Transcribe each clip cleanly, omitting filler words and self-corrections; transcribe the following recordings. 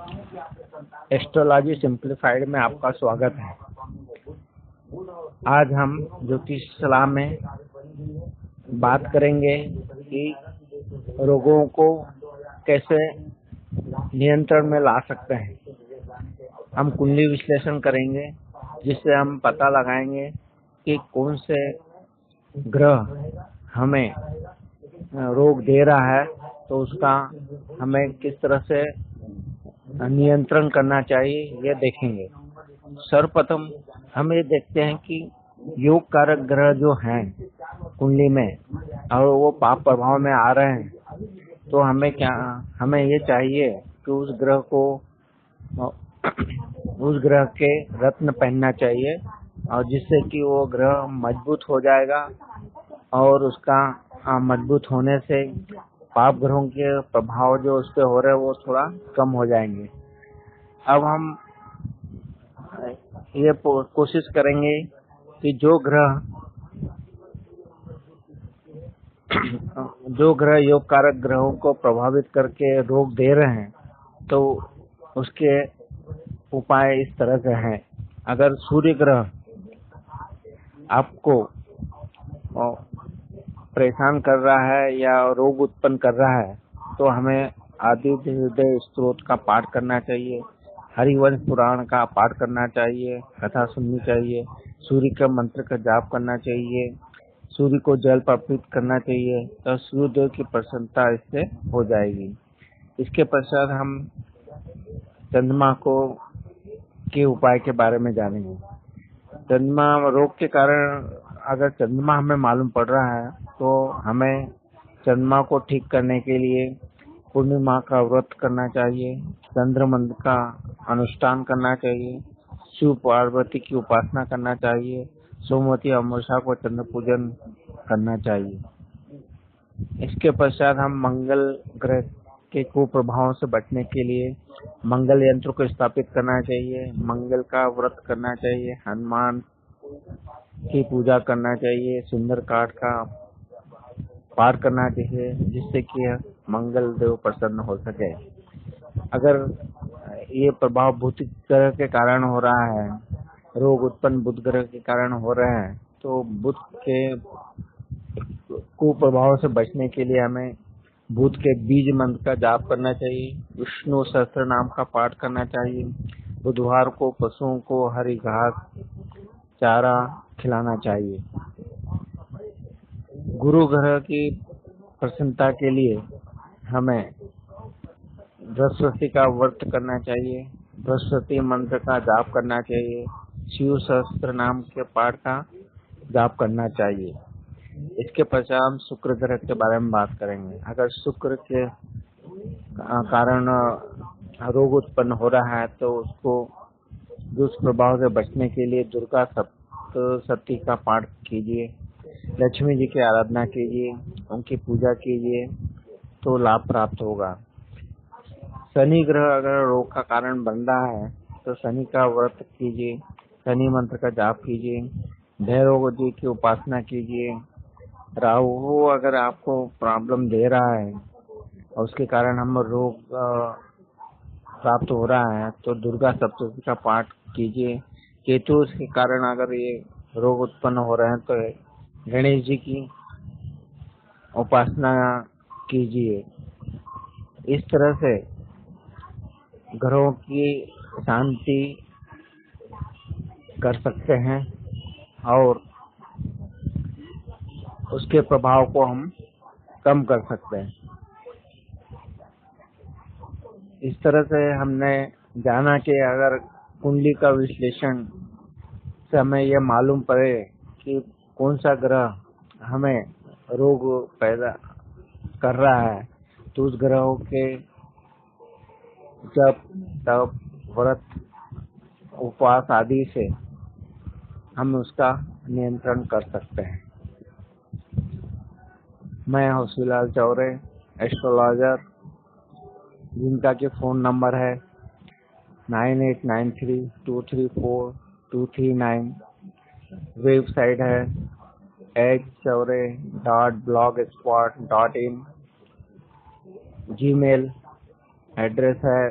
Astrology simplified में आपका स्वागत है। आज हम ज्योतिष सलाह में बात करेंगे कि रोगों को कैसे नियंत्रण में ला सकते हैं। हम कुंडली विश्लेषण करेंगे जिससे हम पता लगाएंगे कि कौन से ग्रह हमें रोग दे रहा है, तो उसका हमें किस तरह से नियंत्रण करना चाहिए ये देखेंगे। सर्वप्रथम हम ये देखते हैं कि योग कारक ग्रह जो हैं कुंडली में और वो पाप प्रभाव में आ रहे हैं, तो हमें ये चाहिए कि उस ग्रह के रत्न पहनना चाहिए और जिससे कि वो ग्रह मजबूत हो जाएगा और उसका मजबूत होने से पाप ग्रहों के प्रभाव जो उस पे हो रहे हैं वो थोड़ा कम हो जाएंगे। अब हम ये कोशिश करेंगे कि जो ग्रह योग कारक ग्रहों को प्रभावित करके रोग दे रहे हैं, तो उसके उपाय इस तरह से हैं। अगर सूर्य ग्रह आपको परेशान कर रहा है या रोग उत्पन्न कर रहा है, तो हमें आदित्य हृदय स्तोत्र का पाठ करना चाहिए, हरिवंश पुराण का पाठ करना चाहिए, कथा सुननी चाहिए, सूर्य का मंत्र का जाप करना चाहिए, सूर्य को जल अर्पित करना चाहिए, तो सूर्यदेव की प्रसन्नता इससे हो जाएगी। इसके पश्चात हम चंद्रमा के उपाय के बारे में जानेंगे। चंद्रमा रोग के कारण अगर चंद्रमा हमें मालूम पड़ रहा है, तो हमें चंद्रमा को ठीक करने के लिए पूर्णिमा का व्रत करना चाहिए, चंद्र मंत्र का अनुष्ठान करना चाहिए, शिव पार्वती की उपासना करना चाहिए, सोमवती अमावस्या को चंद्र पूजन करना चाहिए। इसके पश्चात हम मंगल ग्रह के कुप्रभावों से बचने के लिए मंगल यंत्र को स्थापित करना चाहिए, मंगल का व्रत करना चाहिए, हनुमान की पूजा करना चाहिए, सुंदर काठ का पाठ करना चाहिए, जिससे कि मंगल देव प्रसन्न हो सके। अगर ये प्रभाव बुध ग्रह के कारण हो रहा है, रोग उत्पन्न बुध ग्रह के कारण हो रहे हैं, तो बुध के कुप्रभाव से बचने के लिए हमें बुध के बीज मंत्र का जाप करना चाहिए, विष्णु सहस्त्र नाम का पाठ करना चाहिए, बुधवार को पशुओं को हरी घास चारा खिलाना चाहिए। गुरु ग्रह की प्रसन्नता के लिए हमें बृहस्पति का व्रत करना चाहिए, बृहस्पति मंत्र का जाप करना चाहिए, शिव सहस्त्र नाम के पाठ का जाप करना चाहिए। इसके पश्चात हम शुक्र ग्रह के बारे में बात करेंगे। अगर शुक्र के कारण रोग उत्पन्न हो रहा है, तो उसको दुष्प्रभाव से बचने के लिए दुर्गा सप्तशती का पाठ कीजिए, लक्ष्मी जी की आराधना कीजिए, उनकी पूजा कीजिए, तो लाभ प्राप्त होगा। शनि ग्रह अगर रोग का कारण बन रहा है, तो शनि का व्रत कीजिए, शनि मंत्र का जाप कीजिए, भैरव जी की उपासना कीजिए। राहु अगर आपको प्रॉब्लम दे रहा है और उसके कारण हम रोग प्राप्त हो रहा है, तो दुर्गा सप्तशती का पाठ कीजिए। केतु के कारण अगर ये रोग उत्पन्न हो रहे हैं, तो गणेश जी की उपासना कीजिए। इस तरह से ग्रहों की शांति कर सकते हैं और उसके प्रभाव को हम कम कर सकते हैं। इस तरह से हमने जाना कि अगर कुंडली का विश्लेषण से हमें यह मालूम पड़े कि कौन सा ग्रह हमें रोग पैदा कर रहा है, तो उस ग्रहों के जप तप व्रत उपवास आदि से हम उसका नियंत्रण कर सकते हैं। मैं होशीलाल चौरे, एस्ट्रोलॉजर, जिनका के फोन नंबर है 9893234239, वेबसाइट है hchaure.blogspot.in, जीमेल एड्रेस है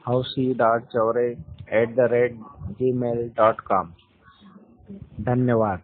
housi.chaure@gmail.com। धन्यवाद।